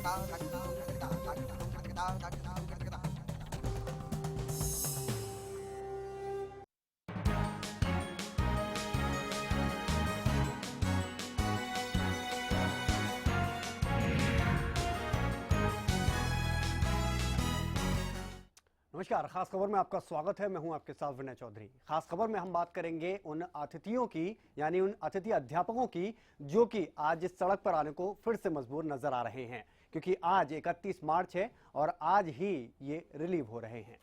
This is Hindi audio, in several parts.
नमस्कार, खास खबर में आपका स्वागत है। मैं हूं आपके साथ विनय चौधरी। खास खबर में हम बात करेंगे उन अतिथियों की, यानी उन अतिथि अध्यापकों की जो कि आज सड़क पर आने को फिर से मजबूर नजर आ रहे हैं, क्योंकि आज 31 मार्च है और आज ही ये रिलीव हो रहे हैं।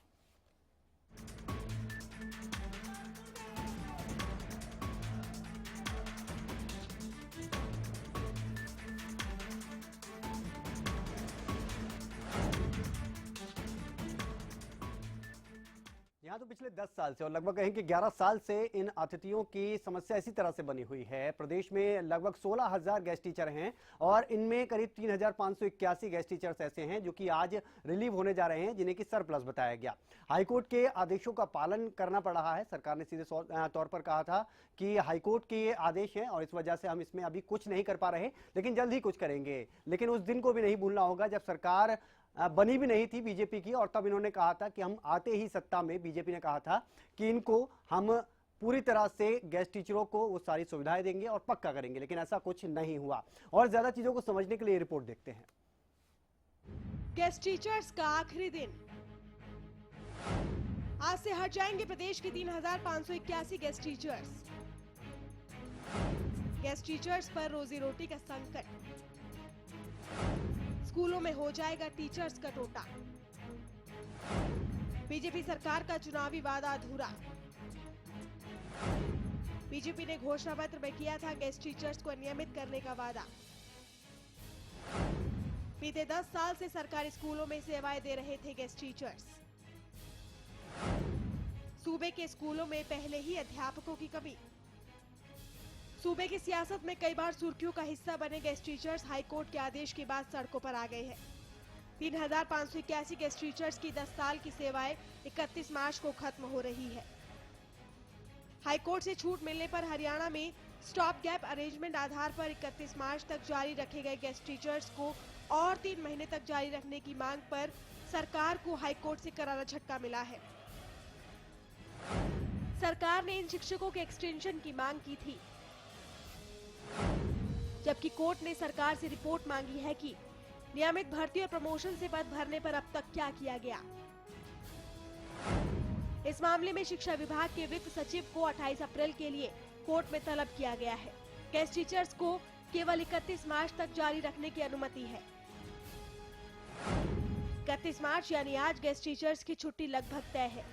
यहाँ तो पिछले 10 साल से और लगभग कहें कि 11 साल से इन अतिथियों की समस्या इसी तरह से बनी हुई है। प्रदेश में लगभग 16,000 गेस्ट टीचर हैं और इनमें करीब 3,581 गेस्ट टीचर्स ऐसे हैं जो कि आज रिलीव होने जा रहे हैं, जिन्हें कि सरप्लस बताया गया। हाईकोर्ट के आदेशों का पालन करना पड़ रहा है। सरकार ने सीधे तौर पर कहा था कि हाईकोर्ट के ये आदेश हैं और इस वजह से हम इसमें अभी कुछ नहीं कर पा रहे, लेकिन जल्द ही कुछ करेंगे। लेकिन उस दिन को भी नहीं भूलना होगा जब सरकार बनी भी नहीं थी बीजेपी की, और तब इन्होंने कहा था कि हम आते ही सत्ता में, बीजेपी ने कहा था कि इनको हम पूरी तरह से गेस्ट टीचरों को वो सारी सुविधाएं देंगे और पक्का करेंगे, लेकिन ऐसा कुछ नहीं हुआ। और ज्यादा चीजों को समझने के लिए रिपोर्ट देखते हैं। गेस्ट टीचर्स का आखिरी दिन। आज से हट जाएंगे प्रदेश के 3,581 गेस्ट टीचर्स। गेस्ट टीचर्स पर रोजी रोटी का संकट। स्कूलों में हो जाएगा टीचर्स का टोटा। बीजेपी सरकार का चुनावी वादा अधूरा। बीजेपी ने घोषणा पत्र में किया था गेस्ट टीचर्स को नियमित करने का वादा। बीते 10 साल से सरकारी स्कूलों में सेवाएं दे रहे थे गेस्ट टीचर्स। सूबे के स्कूलों में पहले ही अध्यापकों की कमी। सूबे की सियासत में कई बार सुर्खियों का हिस्सा बने गेस्ट टीचर्स हाईकोर्ट के आदेश के बाद सड़कों पर आ गए हैं। 3,581 गेस्ट टीचर्स की 10 साल की सेवाएं 31 मार्च को खत्म हो रही है। हाईकोर्ट से छूट मिलने पर हरियाणा में स्टॉप गैप अरेंजमेंट आधार पर 31 मार्च तक जारी रखे गए गेस्ट टीचर्स को और 3 महीने तक जारी रखने की मांग पर सरकार को हाईकोर्ट से करारा झटका मिला है। सरकार ने इन शिक्षकों के एक्सटेंशन की मांग की थी, जबकि कोर्ट ने सरकार से रिपोर्ट मांगी है कि नियमित भर्ती और प्रमोशन से पद भरने पर अब तक क्या किया गया। इस मामले में शिक्षा विभाग के वित्त सचिव को 28 अप्रैल के लिए कोर्ट में तलब किया गया है। गेस्ट टीचर्स को केवल 31 मार्च तक जारी रखने की अनुमति है। 31 मार्च यानी आज गेस्ट टीचर्स की छुट्टी लगभग तय है।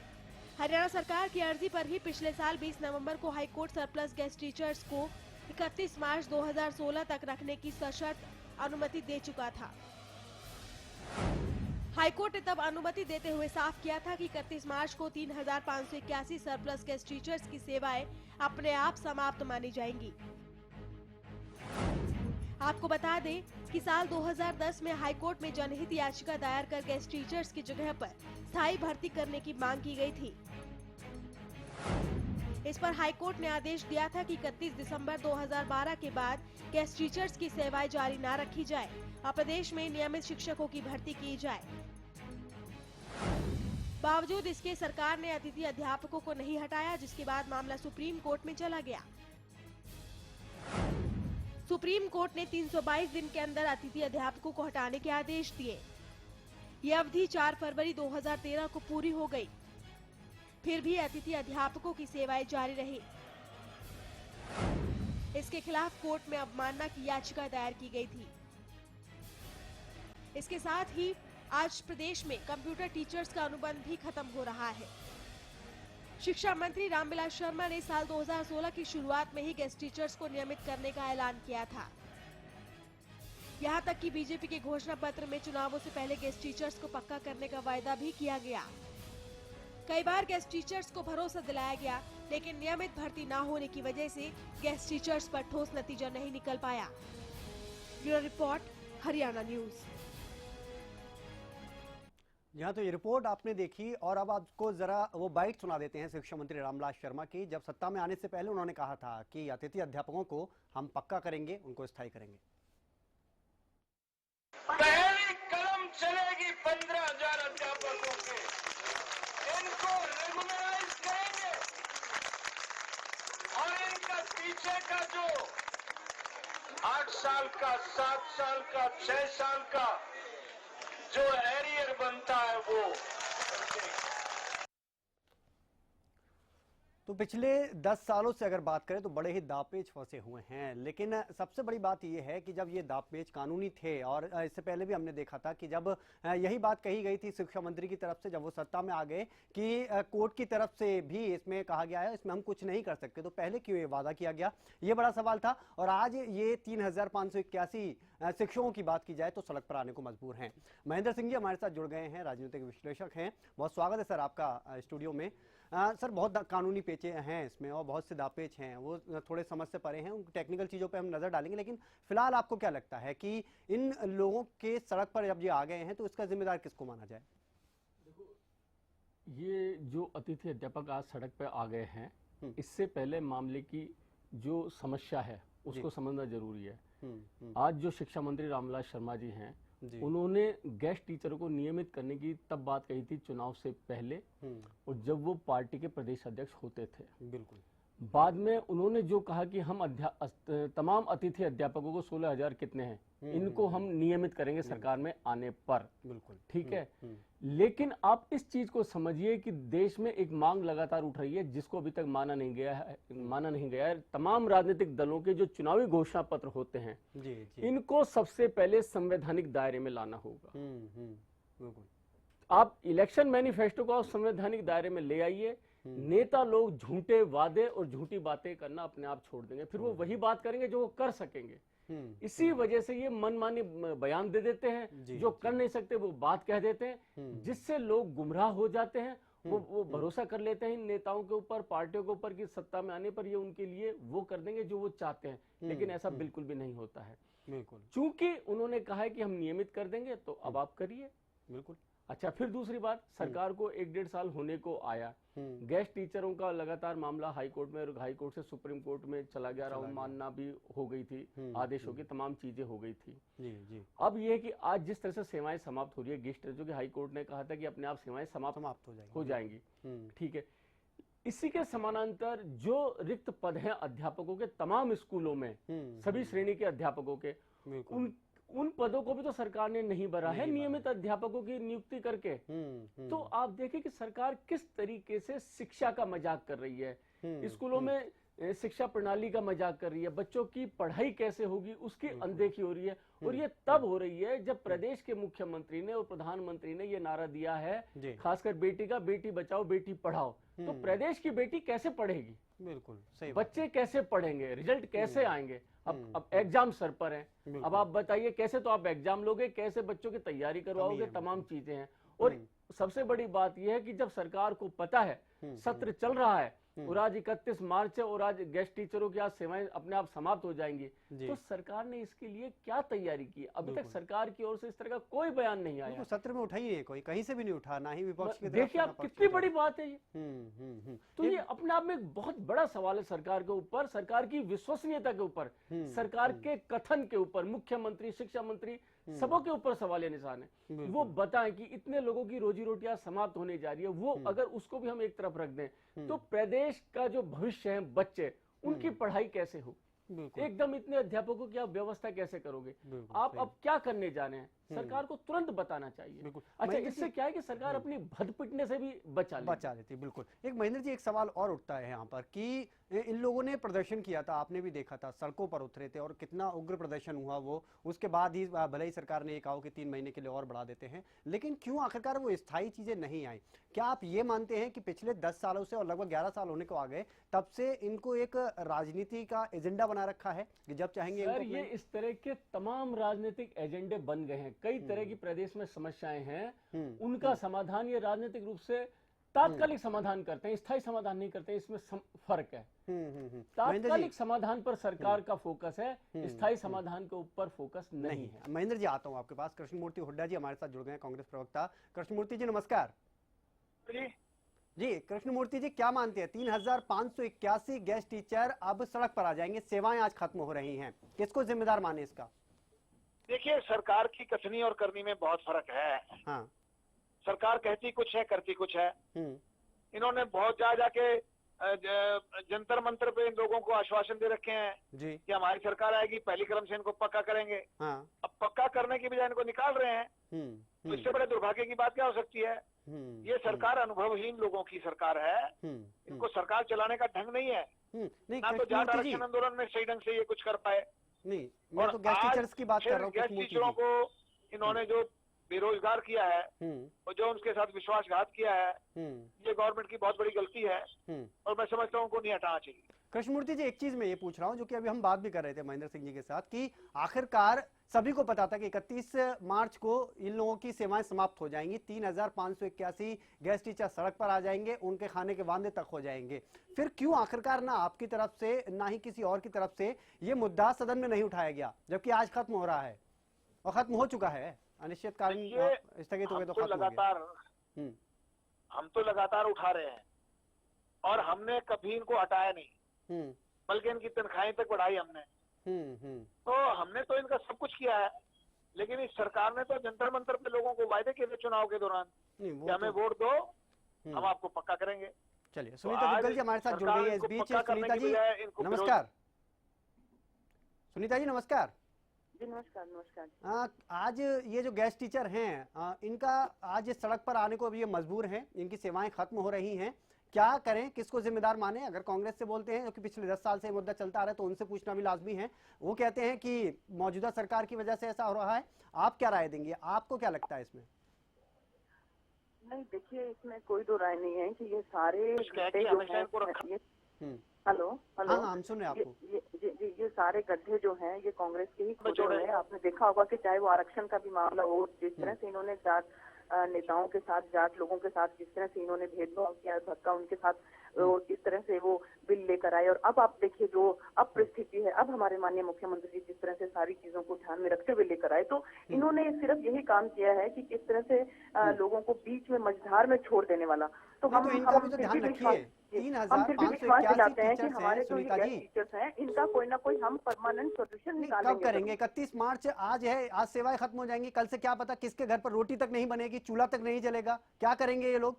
हरियाणा सरकार की अर्जी पर ही पिछले साल 20 नवंबर को हाईकोर्ट सरप्लस गेस्ट टीचर्स को 31 मार्च 2016 तक रखने की सशर्त अनुमति दे चुका था। हाईकोर्ट ने तब अनुमति देते हुए साफ किया था कि 31 मार्च को 3,581 सरप्लस गेस्ट टीचर्स की सेवाएं अपने आप समाप्त मानी जाएंगी। आपको बता दें कि साल 2010 में हाईकोर्ट में जनहित याचिका दायर कर गेस्ट टीचर्स की जगह पर स्थायी भर्ती करने की मांग की गई थी। इस पर हाईकोर्ट ने आदेश दिया था कि 31 दिसंबर 2012 के बाद गेस्ट टीचर्स की सेवाएं जारी न रखी जाए और प्रदेश में नियमित शिक्षकों की भर्ती की जाए। बावजूद इसके सरकार ने अतिथि अध्यापकों को नहीं हटाया, जिसके बाद मामला सुप्रीम कोर्ट में चला गया। सुप्रीम कोर्ट ने 322 दिन के अंदर अतिथि अध्यापकों को हटाने के आदेश दिए। ये अवधि 4 फरवरी 2013 को पूरी हो गई। फिर भी अतिथि अध्यापकों की सेवाएं जारी रही। इसके खिलाफ कोर्ट में अवमानना की याचिका दायर की गई थी। इसके साथ ही आज प्रदेश में कंप्यूटर टीचर्स का अनुबंध भी खत्म हो रहा है। शिक्षा मंत्री रामविलास शर्मा ने साल 2016 की शुरुआत में ही गेस्ट टीचर्स को नियमित करने का ऐलान किया था। यहां तक कि बीजेपी के घोषणा पत्र में चुनावों से पहले गेस्ट टीचर्स को पक्का करने का वायदा भी किया गया। कई बार गेस्ट टीचर्स को भरोसा दिलाया गया, लेकिन नियमित भर्ती न होने की वजह से गेस्ट टीचर्स पर ठोस नतीजा नहीं निकल पाया। Bureau report, Haryana news. यहाँ तो ये रिपोर्ट आपने देखी और अब आपको जरा वो बाइट सुना देते हैं शिक्षा मंत्री रामविलास शर्मा की, जब सत्ता में आने से पहले उन्होंने कहा था कि अतिथि अध्यापकों को हम पक्का करेंगे, उनको स्थायी करेंगे। चलेगी 15,000 अध्यापकों के, इनको रेगुलराइज करेंगे और इनका पीछे का जो 8 साल का, 7 साल का, 6 साल का जो एरियर बनता है वो। तो पिछले 10 सालों से अगर बात करें तो बड़े ही दांवपेच फंसे हुए हैं, लेकिन सबसे बड़ी बात यह है कि जब ये दांवपेच कानूनी थे, और इससे पहले भी हमने देखा था कि जब यही बात कही गई थी शिक्षा मंत्री की तरफ से जब वो सत्ता में आ गए कि कोर्ट की तरफ से भी इसमें कहा गया है इसमें हम कुछ नहीं कर सकते, तो पहले क्यों ये वादा किया गया, ये बड़ा सवाल था। और आज ये 3,581 शिक्षकों की बात की जाए तो सड़क पर आने को मजबूर हैं। महेंद्र सिंह जी हमारे साथ जुड़ गए हैं, राजनीतिक विश्लेषक हैं। बहुत स्वागत है सर आपका स्टूडियो में। सर बहुत कानूनी पेचे हैं इसमें और बहुत से दापेच हैं, वो थोड़े समझ से परे हैं, उन टेक्निकल चीज़ों पे हम नज़र डालेंगे, लेकिन फिलहाल आपको क्या लगता है कि इन लोगों के सड़क पर जब ये आ गए हैं तो इसका जिम्मेदार किसको माना जाए? देखो, ये जो अतिथि अध्यापक आज सड़क पर आ गए हैं, इससे पहले मामले की जो समस्या है उसको समझना जरूरी है। आज जो शिक्षा मंत्री रामविलास शर्मा जी हैं, उन्होंने गेस्ट टीचरों को नियमित करने की तब बात कही थी चुनाव से पहले, और जब वो पार्टी के प्रदेश अध्यक्ष होते थे। बिल्कुल। बाद में उन्होंने जो कहा कि हम तमाम अतिथि अध्यापकों को 16,000 कितने हैं इनको हम नियमित करेंगे सरकार में आने पर। बिल्कुल ठीक है, लेकिन आप इस चीज को समझिए कि देश में एक मांग लगातार उठ रही है जिसको अभी तक माना नहीं गया है। तमाम राजनीतिक दलों के जो चुनावी घोषणा पत्र होते हैं इनको सबसे पहले संवैधानिक दायरे में लाना होगा। बिल्कुल। आप इलेक्शन मैनिफेस्टो को संवैधानिक दायरे में ले आइए, नेता लोग झूठे वादे और झूठी बातें करना अपने आप छोड़ देंगे, फिर वो वही बात करेंगे जो वो कर सकेंगे। इसी वजह से ये मनमानी बयान दे देते हैं, जो कर नहीं सकते वो बात कह देते हैं, जिससे लोग गुमराह हो जाते हैं। वो भरोसा कर लेते हैं इन नेताओं के ऊपर, पार्टियों के ऊपर कि सत्ता में आने पर ये उनके लिए वो कर देंगे जो वो चाहते हैं, लेकिन ऐसा बिल्कुल भी नहीं होता है। बिल्कुल। चूंकि उन्होंने कहा है कि हम नियमित कर देंगे तो अब आप करिए। बिल्कुल। अच्छा, फिर दूसरी बात, सरकार को 1-1.5 साल होने को आया, गेस्ट टीचरों का लगातार मामला हाई कोर्ट में और हाई कोर्ट से सुप्रीम कोर्ट में चला गया, अवमानना भी हो गई थी, आदेशों की तमाम चीजें हो गई थी। जी। अब ये है कि आज जिस तरह से सेवाएं समाप्त हो रही है गेस्ट टीचरों की, हाई कोर्ट ने कहा था कि अपने आप सेवाएं समाप्त हो जाएंगी। ठीक है, इसी के समानांतर जो रिक्त पद हैं अध्यापकों के तमाम स्कूलों में, सभी श्रेणी के अध्यापकों के, उन पदों को भी तो सरकार ने नहीं भरा है नियमित अध्यापकों की नियुक्ति करके। तो आप देखिए कि सरकार किस तरीके से शिक्षा का मजाक कर रही है, स्कूलों में शिक्षा प्रणाली का मजाक कर रही है, बच्चों की पढ़ाई कैसे होगी उसकी अनदेखी हो रही है। और ये तब हो रही है जब प्रदेश के मुख्यमंत्री ने और प्रधानमंत्री ने ये नारा दिया है, खासकर बेटी बचाओ बेटी पढ़ाओ, तो प्रदेश की बेटी कैसे पढ़ेगी? बिल्कुल सही। बच्चे कैसे पढ़ेंगे, रिजल्ट कैसे आएंगे? अब एग्जाम सर पर है, अब आप बताइए कैसे तो आप एग्जाम लोगे, कैसे बच्चों की तैयारी करवाओगे, तमाम चीजें हैं। और सबसे बड़ी बात यह है कि जब सरकार को पता है सत्र चल रहा है और आज 31 मार्च है और आज गेस्ट टीचरों की आज सेवाएं अपने आप समाप्त हो जाएंगी, तो सरकार ने इसके लिए क्या तैयारी की? अभी तक सरकार की ओर से इस तरह का कोई बयान नहीं आया। सत्र में उठा ही नहीं, कोई कहीं से भी नहीं उठा, ना ही विपक्ष की तरफ। देखिए आप कितनी बड़ी बात है ये। तो ये अपने आप में एक बहुत बड़ा सवाल है सरकार के ऊपर, सरकार की विश्वसनीयता के ऊपर, सरकार के कथन के ऊपर। मुख्यमंत्री, शिक्षा मंत्री, सबों के ऊपर सवाल निशान है। वो बताएं कि इतने लोगों की रोजी रोटियां समाप्त होने जा रही है, वो अगर उसको भी हम एक तरफ रख दें तो प्रदेश का जो भविष्य है, बच्चे, उनकी पढ़ाई कैसे हो? एकदम इतने अध्यापकों की आप व्यवस्था कैसे करोगे? आप अब क्या करने जा रहे हैं? सरकार को तुरंत बताना चाहिए। अच्छा, इससे क्या है कि सरकार अपनी भद पिटने से भी बचा लेती। बिल्कुल। एक महेंद्र जी, एक सवाल और उठता है यहाँ पर कि इन लोगों ने प्रदर्शन किया था, आपने भी देखा था, सड़कों पर उतरे थे और कितना उग्र प्रदर्शन हुआ वो। उसके बाद ही भले ही सरकार ने ये कहा कि 3 महीने के लिए और बढ़ा देते हैं, लेकिन क्यों आखिरकार वो स्थायी चीजें नहीं आई? क्या आप ये मानते हैं कि पिछले 10 सालों से और लगभग 11 साल होने को आ गए, तब से इनको एक राजनीति का एजेंडा बना रखा है कि जब चाहेंगे सर ये इस तरह के तमाम राजनीतिक एजेंडे बन गए हैं। कई तरह की प्रदेश में समस्याएं हैं, उनका समाधान ये राजनीतिक रूप से तात्कालिक समाधान करते हैं, स्थायी समाधान नहीं करते, इसमें फर्क है। तात्कालिक समाधान पर सरकार का फोकस है, स्थायी समाधान के ऊपर फोकस नहीं है। महेंद्र जी, आता हूं आपके पास। कृष्णमूर्ति हुड्डा जी हमारे साथ जुड़ गए हैं, कांग्रेस प्रवक्ता। कृष्णमूर्ति जी नमस्कार। जी कृष्णमूर्ति जी, क्या मानते हैं 3,581 गेस्ट टीचर अब सड़क पर आ जाएंगे, सेवाएं आज खत्म हो रही हैं, किसको जिम्मेदार माने इसका? देखिए, सरकार की कथनी और करनी में बहुत फर्क है। हाँ। सरकार कहती कुछ है, करती कुछ है। इन्होंने बहुत जा जाके जंतर मंतर पे इन लोगों को आश्वासन दे रखे हैं जी। कि हमारी सरकार आएगी, पहली कदम से इनको पक्का करेंगे। हाँ। अब पक्का करने की बजाय इनको निकाल रहे हैं। तो इससे बड़े दुर्भाग्य की बात क्या हो सकती है? ये सरकार अनुभवहीन लोगों की सरकार है। इनको सरकार चलाने का ढंग नहीं है। नहीं, ना तो जाट आरक्षण आंदोलन में सही ढंग से ये कुछ कर पाए। नहीं, मैं तो गैस टीचर्स की बात कर रहा हूँ। गैस टीचरों को इन्होंने जो बेरोजगार किया है और जो उनके साथ विश्वासघात किया है, ये गवर्नमेंट की बहुत बड़ी गलती है और मैं समझता हूँ उनको नहीं हटाना चाहिए। कृष्णमूर्ति जी, एक चीज मैं ये पूछ रहा हूँ जो कि अभी हम बात भी कर रहे थे महेंद्र सिंह जी के साथ, कि आखिरकार सभी को पता था कि 31 मार्च को इन लोगों की सेवाएं समाप्त हो जाएंगी, 3581 गैस टीचर सड़क पर आ जाएंगे, उनके खाने के वादे तक हो जाएंगे। फिर क्यों आखिरकार ना आपकी तरफ से ना ही किसी और की तरफ से ये मुद्दा सदन में नहीं उठाया गया, जबकि आज खत्म हो रहा है और खत्म हो चुका है, अनिश्चितकालीन स्थगित हो गए तो खत्म लगातार हम तो लगातार उठा रहे हैं और हमने कभी इनको हटाया नहीं, बल्कि इनकी तनख्वाहें तक बढ़ाई हमने। तो हमने तो इनका सब कुछ किया है, लेकिन इस सरकार ने तो जंतर मंतर पे लोगों को वायदे किए थे चुनाव के दौरान कि हमें वोट दो, हम आपको पक्का करेंगे। चलिए, सुनीता दुग्गल जी हमारे साथ जुड़ गई है इस बीच। सुनीता जी नमस्कार। सुनीता जी नमस्कार। जी नमस्कार। नमस्कार। आज ये जो गैस टीचर हैं, इनका आज इस सड़क पर आने को अब ये मजबूर हैं, इनकी सेवाएं खत्म हो रही हैं, क्या करें, किसको जिम्मेदार माने? अगर कांग्रेस से बोलते हैं, जो कि पिछले 10 साल से ये मुद्दा चलता आ रहा है, तो उनसे पूछना भी लाजमी है। वो कहते हैं कि मौजूदा सरकार की वजह से ऐसा हो रहा है। आप क्या राय देंगे? आपको क्या लगता है इसमें? नहीं, देखिए, इसमें कोई दो राय नहीं है कि ये सारे हेलो हाँ, हम सुन रहे हैं आपको। ये सारे गड्ढे जो हैं ये कांग्रेस के ही खोजे हुए हैं। आपने देखा होगा कि चाहे वो आरक्षण का भी मामला हो, जिस तरह से इन्होंने जाट नेताओं के साथ, जाट लोगों के साथ जिस तरह से इन्होंने भेदभाव किया, धक्का उनके साथ, और किस तरह से वो बिल लेकर आए। और अब आप देखिए जो अब परिस्थिति है, अब हमारे माननीय मुख्यमंत्री जी जिस तरह से सारी चीजों को ध्यान में रखते हुए लेकर आए, तो इन्होंने सिर्फ यही काम किया है कि किस तरह से लोगों को बीच में मझधार में छोड़ देने वाला। तो हम ध्यान रखिए, 3581 दिलाते हैं कि हमारे जो टीचर्स हैं इनका कोई ना कोई हम परमानेंट सोल्यूशन निकालेंगे। कब करेंगे? 31 मार्च आज है, आज सेवाएं खत्म हो जाएंगी, कल से क्या पता किसके घर पर रोटी तक नहीं बनेगी, चूल्हा तक नहीं जलेगा, क्या करेंगे ये लोग?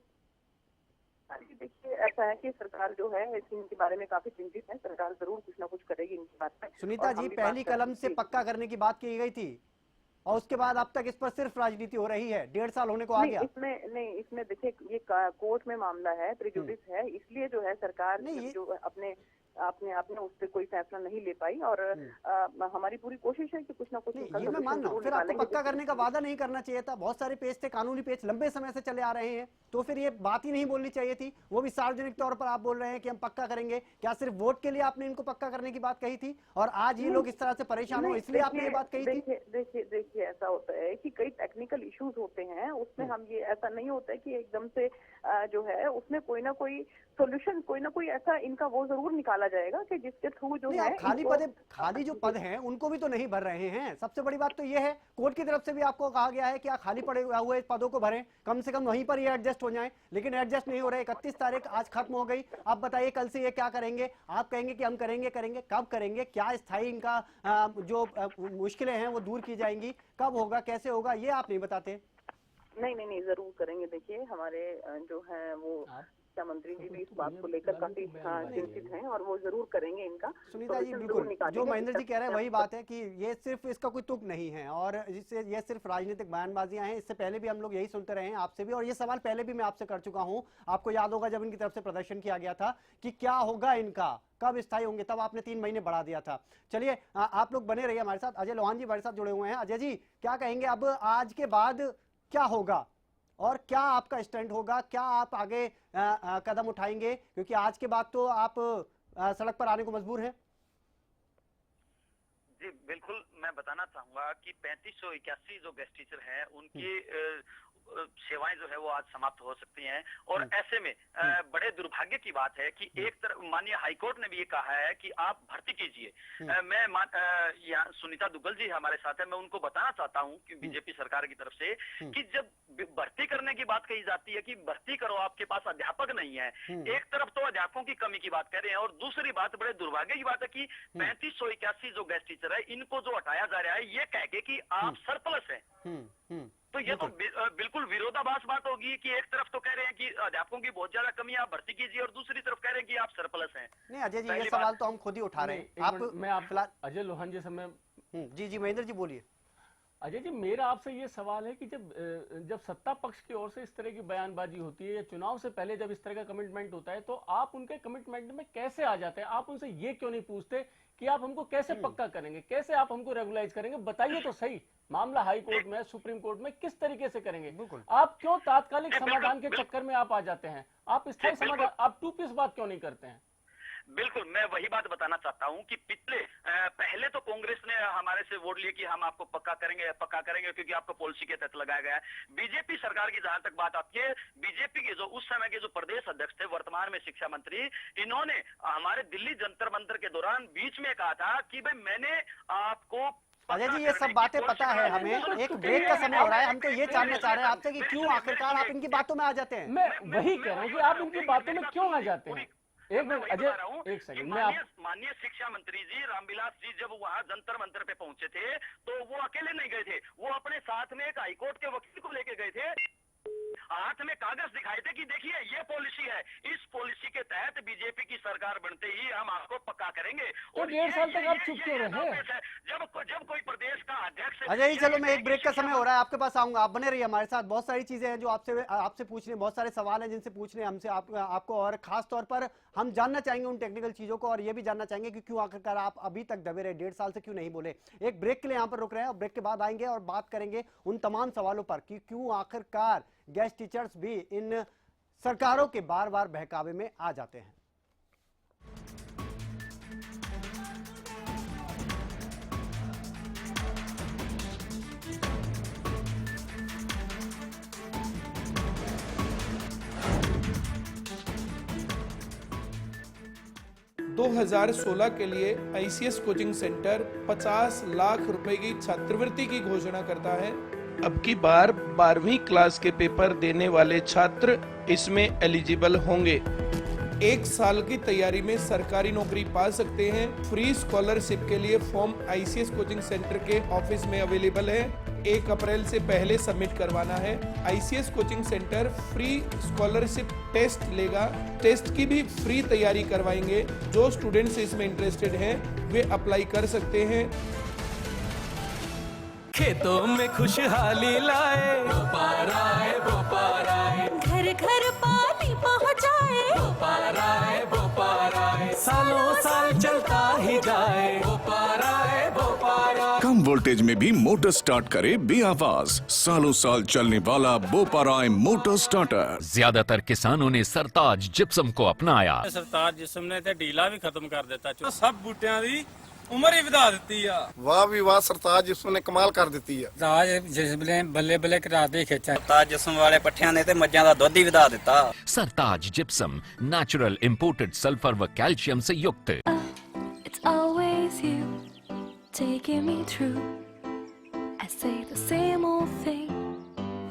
देखिए, ऐसा है कि सरकार जो है इनके बारे में काफी चिंतित है। सरकार जरूर कुछ ना कुछ करेगी इनकी बात पे। सुनीता जी, पहली कलम से पक्का करने की बात की गई थी और उसके बाद अब तक इस पर सिर्फ राजनीति हो रही है, 1.5 साल होने को आ गया। इसमें देखिए, ये कोर्ट में मामला है, प्रेजुडिस है, इसलिए जो है सरकार जो आपने उस पर कोई फैसला नहीं ले पाई। और हमारी पूरी कोशिश है कि कुछ ना कुछ ये मैं मान रहा हूँ। फिर आपको पक्का करने का वादा नहीं करना चाहिए था? बहुत सारे पेज थे, कानूनी पेज लंबे समय से चले आ रहे हैं, तो फिर ये बात ही नहीं बोलनी चाहिए थी। वो भी सार्वजनिक तौर पर आप बोल रहे हैं कि हम पक्का करेंगे। क्या सिर्फ वोट के लिए आपने इनको पक्का करने की बात कही थी और आज ये लोग इस तरह से परेशान हो इसलिए आपने ये बात कही थी? देखिए, ऐसा होता है कि कई टेक्निकल इश्यूज होते हैं, उसमें हम ये ऐसा नहीं होता है कि एकदम से जो है उसमें कोई ना कोई सोल्यूशन, कोई ना कोई ऐसा इनका वो जरूर निकाला जाएगा कि जिसके थ्रू जो है खाली जो पद हैं उनको भी तो नहीं भर रहे हैं। सबसे बड़ी बात तो ये है, कोर्ट की तरफ से भी आपको कहा गया है कि आप खाली पड़े हुए पदों को भरें, कम से कम वहीं पर ये एडजस्ट हो जाए, लेकिन एडजस्ट नहीं हो रहे। 31 तारीख आज खत्म हो गई, आप बताइए कल से ये क्या करेंगे? आप कहेंगे कि हम करेंगे, कब करेंगे? क्या स्थायी इनका जो मुश्किलें हैं वो दूर की जाएंगी? कब होगा, कैसे होगा, ये आप नहीं बताते? नहीं, जरूर करेंगे। देखिए, हमारे जो है वो शिक्षा मंत्री जी भी इस बात को लेकर काफी चिंतित हैं और वो जरूर करेंगे इनका। सुनीता जी, बिल्कुल जो महेंद्र जी कह रहे हैं वही बात है कि ये सिर्फ इसका कोई तुक नहीं है और इससे ये सिर्फ राजनीतिक बयानबाजियां हैं। इससे पहले भी हम लोग यही सुनते रहे हैं आपसे भी, और ये सवाल पहले भी मैं आपसे कर चुका हूं। आपको याद होगा जब इनकी तरफ से प्रदर्शन किया गया था कि क्या होगा इनका, कब स्थायी होंगे, तब आपने 3 महीने बढ़ा दिया था। चलिए, आप लोग बने रहिए हमारे साथ। अजय लोहान जी हमारे साथ जुड़े हुए हैं। अजय जी, क्या कहेंगे अब आज के बाद क्या होगा और क्या आपका स्टैंड होगा? क्या आप आगे कदम उठाएंगे? क्योंकि आज के बाद तो आप सड़क पर आने को मजबूर हैं। जी बिल्कुल, मैं बताना चाहूंगा कि 3581 जो गेस्ट टीचर हैं उनकी सेवाएं जो है वो आज समाप्त हो सकती हैं। और ऐसे में बड़े दुर्भाग्य की बात है कि एक तरफ माननीय हाईकोर्ट ने भी ये कहा है कि आप भर्ती कीजिए। मैं यहाँ सुनीता दुग्गल जी हमारे साथ है, मैं उनको बताना चाहता हूँ कि बीजेपी सरकार की तरफ से कि जब भर्ती करने की बात कही जाती है कि भर्ती करो, आपके पास अध्यापक नहीं है, एक तरफ तो अध्यापकों की कमी की बात कर रहे हैं और दूसरी बात बड़े दुर्भाग्य की बात है कि 3581 जो गेस्ट टीचर है इनको जो हटाया जा रहा है ये कह के कि आप सरप्लस हैं। तो ये तो बिल्कुल विरोधाभास बात होगी कि एक तरफ तो कह रहे हैं कि अध्यापकों की बहुत ज्यादा कमी है, आप भर्ती कीजिए, और दूसरी तरफ कह रहे हैं कि आप सरप्लस हैं। नहीं अजय जी, ये सवाल तो हम खुद ही उठा रहे हैं। मैं आप फिलहाल अजय लोहान जी समय जी महेंद्र जी बोलिए। अजय जी, मेरा आपसे ये सवाल है कि जब सत्ता पक्ष की ओर से इस तरह की बयानबाजी होती है या चुनाव से पहले जब इस तरह का कमिटमेंट होता है तो आप उनके कमिटमेंट में कैसे आ जाते हैं? आप उनसे ये क्यों नहीं पूछते कि आप हमको कैसे पक्का करेंगे, कैसे आप हमको रेगुलाइज करेंगे? बताइए तो सही। मामला हाई कोर्ट में, सुप्रीम कोर्ट में, किस तरीके से करेंगे? आप क्यों तात्कालिक समाधान के चक्कर में आप आ जाते हैं? आप स्थायी समाधान, आप टू पीस बात क्यों नहीं करते हैं? बिल्कुल, मैं वही बात बताना चाहता हूं कि पहले तो कांग्रेस ने हमारे से वोट लिए कि हम आपको पक्का करेंगे क्योंकि आपको पॉलिसी के तहत लगाया गया है। बीजेपी सरकार की जहां तक बात आती है, बीजेपी के जो उस समय के जो प्रदेश अध्यक्ष थे, वर्तमान में शिक्षा मंत्री, इन्होंने हमारे दिल्ली जंतर मंतर के दौरान बीच में कहा था कि भाई मैंने आपको अजय जी ये सब बातें पता है हमें, एक ब्रेक का समय हो रहा है, हम तो ये जानना चाह रहे हैं आपसे कि क्यों आखिरकार आप इनकी बातों में आ जाते हैं? मैं वही कह रहा हूँ कि आप इनकी बातों में क्यों आ जाते हैं? एक मिनट अजय, एक सेकंड, मैं माननीय शिक्षा मंत्री जी रामविलास जी जब वहाँ जंतर मंतर पे पहुंचे थे तो वो अकेले नहीं गए थे, वो अपने साथ में एक हाईकोर्ट के वकील को लेके गए थे, हाथ में कागज दिखाए थे कि देखिए ये पॉलिसी है, इस पॉलिसी के तहत बीजेपी की सरकार बनते ही हम आपको पक्का करेंगे। और 1.5 साल तक आप चुप क्यों रहे? जब कोई प्रदेश का अध्यक्ष। अजय जी चलो, मैं एक ब्रेक का समय हो रहा है, आपके पास आऊंगा, आप बने रहिए हमारे साथ। बहुत सारी चीजें हैं जो आपसे पूछने, बहुत सारे सवाल हैं जिनसे पूछने हमसे आपको, और खास तौर पर हम जानना चाहेंगे उन टेक्निकल चीजों को, और ये भी जानना चाहेंगे कि क्यों आखिरकार आप अभी तक दबे रहे, 1.5 साल से क्यों नहीं बोले। एक ब्रेक के लिए यहाँ पर रुक रहे हैं और ब्रेक के बाद आएंगे और बात करेंगे उन तमाम सवालों पर कि क्यों आखिरकार गेस्ट टीचर्स भी इन सरकारों के बार बार बहकावे में आ जाते हैं। दो 2016 के लिए आईसीएस कोचिंग सेंटर 50 लाख रुपए की छात्रवृत्ति की घोषणा करता है। अब की बार 12वीं क्लास के पेपर देने वाले छात्र इसमें एलिजिबल होंगे। 1 साल की तैयारी में सरकारी नौकरी पा सकते हैं। फ्री स्कॉलरशिप के लिए फॉर्म आईसीएस कोचिंग सेंटर के ऑफिस में अवेलेबल है। 1 अप्रैल से पहले सबमिट करवाना है। ICS coaching centre free scholarship test लेगा, टेस्ट की भी फ्री तैयारी करवाएंगे। जो स्टूडेंट्स इसमें इंटरेस्टेड हैं वे अप्लाई कर सकते हैं। खेतों में खुशहाली लाए, बोपाराए बोपाराए, घर घर पानी पहुँचाए, बोपाराए बोपाराए, सालों साल चलता ही जाए, बोपाराए बोपाराए। कम वोल्टेज में भी मोटर स्टार्ट करे बेआवाज, सालों साल चलने वाला बोपाराए मोटर स्टार्टर। ज्यादातर किसानों ने सरताज जिप्सम को अपनाया। सरताज जिप्सम ने ते ढीला भी खत्म कर देता, सब बूटियां दी उम्र ही ਵਧਾ ਦਿੱਤੀ ਆ। ਵਾਹ ਵੀ ਵਾਹ, ਸਰਤਾਜ ਜਿਸਮ ਨੇ ਕਮਾਲ ਕਰ ਦਿੱਤੀ ਆ। ਸਰਤਾਜ ਜਿਸਮ ਨੇ ਬੱਲੇ ਬੱਲੇ ਕਰਾ ਦੇ ਖੇਚਾ। ਸਰਤਾਜ ਜਿਸਮ ਵਾਲੇ ਪੱਠਿਆਂ ਨੇ ਤੇ ਮੱਝਾਂ ਦਾ ਦੁੱਧ ਹੀ ਵਧਾ ਦਿੱਤਾ। सरताज जिप्सम नेचुरल इंपोर्टेड सल्फर व कैल्शियम से युक्त। It's always you taking me through. I say the same old thing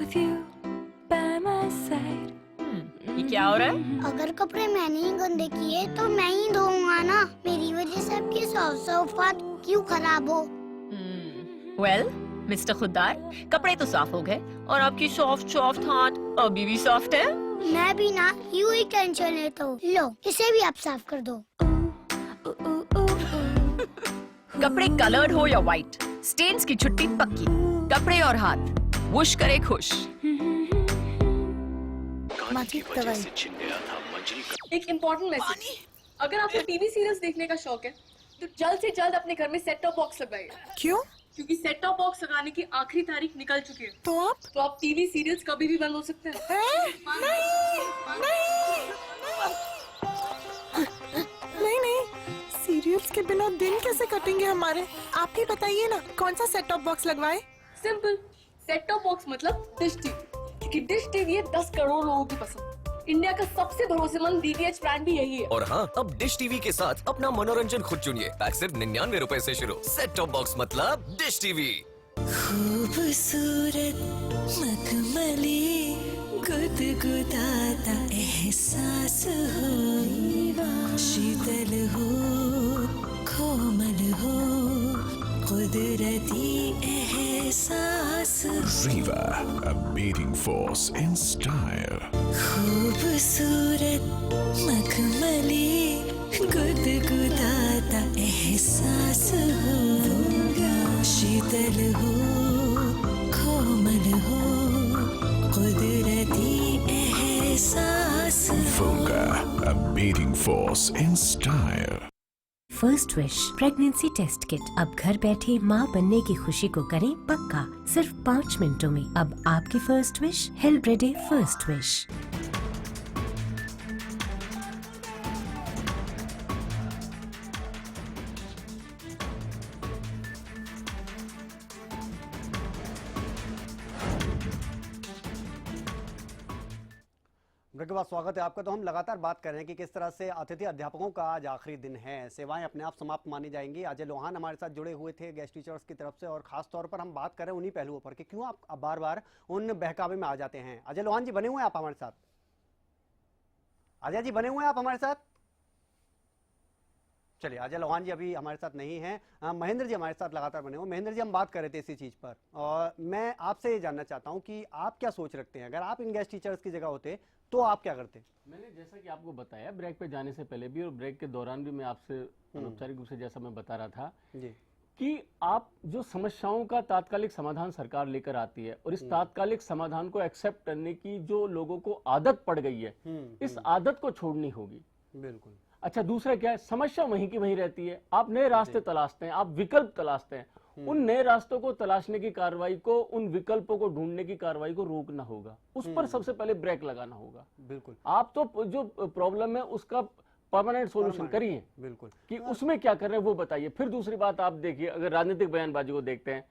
with you by my side. ये क्या हो रहा है? अगर कपड़े मैंने ही गंदे किए तो मैं ही धोऊंगा ना। मेरी वजह से आपकी सौफात क्यों खराब हो? वेल मिस्टर खुद्दार, कपड़े तो साफ हो गए और आपकी सॉफ्ट हाथ अभी भी सॉफ्ट है। मैं भी ना यूं ही टेंशन लेता हूँ। लो इसे भी आप साफ कर दो। कपड़े कलर्ड हो या व्हाइट, स्टेन्स की छुट्टी पक्की। कपड़े और हाथ वुश करे खुश। एक इम्पोर्टेंट मैसेज, अगर आपको टीवी सीरियल्स देखने का शौक है तो जल्द से जल्द अपने घर में सेट टॉप बॉक्स लगाइए। क्यों? क्योंकि सेट टॉप बॉक्स लगाने की आखिरी तारीख निकल चुकी है। तो आप टीवी सीरियल्स कभी भी बंद हो सकते हैं। नहीं, सीरियल्स के बिना दिन कैसे कटेंगे हमारे? आप ही बताइए ना, कौन सा सेट टॉप बॉक्स लगवाएं? सिंपल, सेट टॉप बॉक्स मतलब डिश टीवी। कि डिश टीवी है 10 करोड़ लोगों की पसंद। इंडिया का सबसे भरोसेमंद DTH ब्रांड भी यही है। और हाँ, अब डिश टीवी के साथ अपना मनोरंजन खुद चुनिए। पैक सिर्फ 99 रुपए से शुरू। सेट टॉप बॉक्स मतलब डिश टीवी। खूबसूरत मखमली गुदगुदाता एहसास हो, शीतल हो कोमल हो कुदरती एहसास। Riva, a beating force in style. खूबसूरत मखमली गुदगुदाता एहसास हो, शीतल हो कोमल हो कुदरती एहसास। Volga, a beating force in style. First wish pregnancy test kit. अब घर बैठे माँ बनने की खुशी को करें पक्का सिर्फ 5 मिनटों में। अब आपकी फर्स्ट विश हेल्ब्रेडे फर्स्ट विश। ब्रेक के बाद स्वागत है आपका। तो हम लगातार बात कर रहे हैं कि किस तरह से अतिथि अध्यापकों का आज आखिरी दिन है, सेवाएं अपने आप समाप्त मानी जाएंगी। अजय लोहान हमारे साथ जुड़े हुए थे गेस्ट टीचर्स की तरफ से, और खास तौर पर हम बात कर रहे हैं उन्हीं पहलुओं पर कि क्यों आप बार बार उन बहकावे में आ जाते हैं। अजय लोहान जी बने हुए हैं आप हमारे साथ? अजय जी बने हुए हैं आप हमारे साथ? चलिए, अजय लोहान जी अभी हमारे साथ नहीं हैं। महेंद्र जी हमारे साथ लगातार बने हुए। महेंद्र जी, हम बात कर रहे थे इसी चीज़ पर, और मैं आपसे ये जानना चाहता हूँ कि आप क्या सोच रखते हैं, अगर आप इन गेस्ट टीचर्स की जगह होते तो आप क्या करते? मैंने जैसा कि आपको बताया ब्रेक पे जाने से पहले भी और ब्रेक के दौरान भी मैं आपसे अनौपचारिक रूप से जैसा मैं बता रहा था जी, कि आप जो समस्याओं का तात्कालिक समाधान सरकार लेकर आती है और इस तात्कालिक समाधान को एक्सेप्ट करने की जो लोगों को आदत पड़ गई है, इस आदत को छोड़नी होगी। बिल्कुल। अच्छा, दूसरा क्या है, समस्या वहीं की वहीं रहती है। आप नए रास्ते तलाशते हैं, आप विकल्प तलाशते हैं। उन नए रास्तों को तलाशने की कार्रवाई को, उन विकल्पों को ढूंढने की कार्रवाई को रोकना होगा, उस पर सबसे पहले ब्रेक लगाना होगा। बिल्कुल। आप तो जो प्रॉब्लम है उसका परमानेंट सॉल्यूशन करिए, बिल्कुल, कि उसमें क्या कर रहे हैं वो बताइए। फिर दूसरी बात आप देखिए, अगर राजनीतिक बयानबाजी को देखते हैं,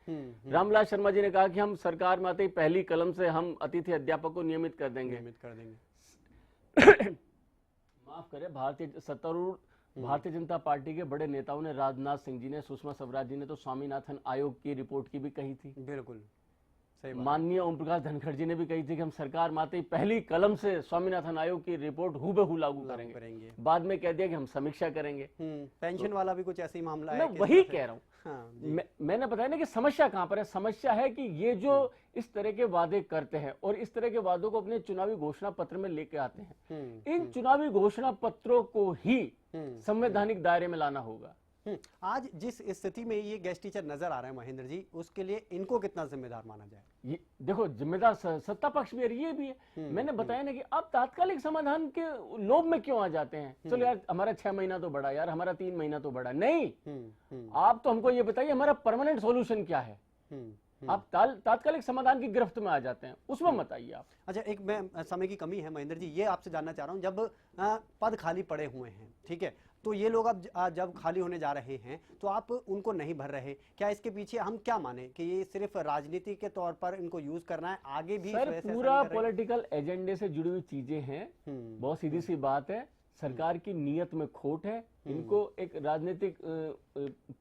रामविलास शर्मा जी ने कहा कि हम सरकार में आते ही पहली कलम से हम अतिथि अध्यापक को नियमित कर देंगे। माफ करें, भारतीय जनता पार्टी के बड़े नेताओं ने, राजनाथ सिंह जी ने, सुषमा स्वराज जी ने तो स्वामीनाथन आयोग की रिपोर्ट की भी कही थी। बिल्कुल सही। माननीय ओम प्रकाश धनखड़ जी ने भी कही थी कि हम सरकार में आते ही पहली कलम से स्वामीनाथन आयोग की रिपोर्ट हूबहू लागू करेंगे। बाद में कह दिया कि हम समीक्षा करेंगे। पेंशन वाला भी कुछ ऐसा ही मामला है। मैं वही कह रहा हूँ। मैंने बताया ना कि समस्या कहां पर है। समस्या है कि ये जो इस तरह के वादे करते हैं और इस तरह के वादों को अपने चुनावी घोषणा पत्र में लेके आते हैं, इन चुनावी घोषणा पत्रों को ही संवैधानिक दायरे में लाना होगा। आज जिस स्थिति में ये गेस्ट टीचर नजर आ रहे हैं महेंद्र जी, उसके लिए इनको कितना जिम्मेदार माना जाए? ये देखो, जिम्मेदार सत्ता पक्ष भी है, ये भी है। मैंने बताया ना कि आप तात्कालिक समाधान के लोभ में क्यों आ जाते हैं। चलो यार, हमारा 6 महीना तो बढ़ा, यार हमारा 3 महीना तो बढ़ा। नहीं, आप तो हमको ये बताइए हमारा परमानेंट सॉल्यूशन क्या है। आप तात्कालिक समाधान की गिरफ्त में आ जाते हैं, उसमें मत आइए आप। अच्छा, एक मैं समय की कमी है महेंद्र जी, ये आपसे जानना चाह रहा हूँ, जब पद खाली पड़े हुए हैं, ठीक है, तो ये लोग अब जब खाली होने जा रहे हैं तो आप उनको नहीं भर रहे, क्या इसके पीछे हम क्या माने कि ये सिर्फ राजनीति के तौर पर इनको यूज करना है, आगे भी सर पूरा पॉलिटिकल एजेंडे से जुड़ी हुई चीजें हैं। बहुत सीधी सी बात है, सरकार की नीयत में खोट है। इनको एक राजनीतिक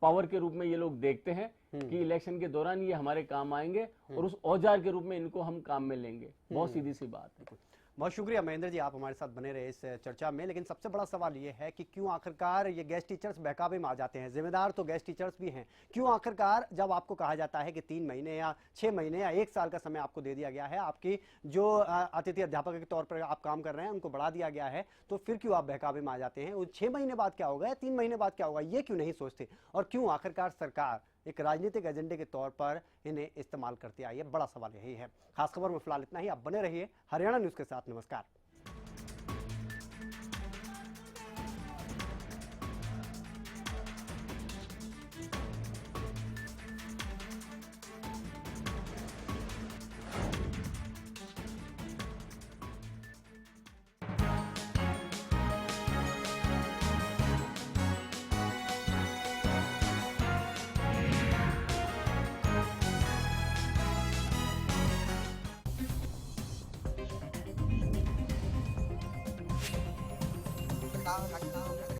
पावर के रूप में ये लोग देखते हैं कि इलेक्शन के दौरान ये हमारे काम आएंगे और उस औजार के रूप में इनको हम काम में लेंगे। बहुत सीधी सी बात है। बहुत शुक्रिया महेंद्र जी, आप हमारे साथ बने रहे इस चर्चा में। लेकिन सबसे बड़ा सवाल ये है कि क्यों आखिरकार ये गेस्ट टीचर्स बहकावे में आ जाते हैं? जिम्मेदार तो गेस्ट टीचर्स भी हैं। क्यों आखिरकार जब आपको कहा जाता है कि 3 महीने या 6 महीने या 1 साल का समय आपको दे दिया गया है, आपकी जो अतिथि अध्यापक के तौर पर आप काम कर रहे हैं उनको बढ़ा दिया गया है, तो फिर क्यों आप बहकावे में आ जाते हैं? 6 महीने बाद क्या होगा या 3 महीने बाद क्या होगा, ये क्यों नहीं सोचते? और क्यों आखिरकार सरकार एक राजनीतिक एजेंडे के तौर पर इन्हें इस्तेमाल करती आई है? बड़ा सवाल यही है। खास खबर में फिलहाल इतना ही। आप बने रहिए हरियाणा न्यूज के साथ। नमस्कार। मांग रखी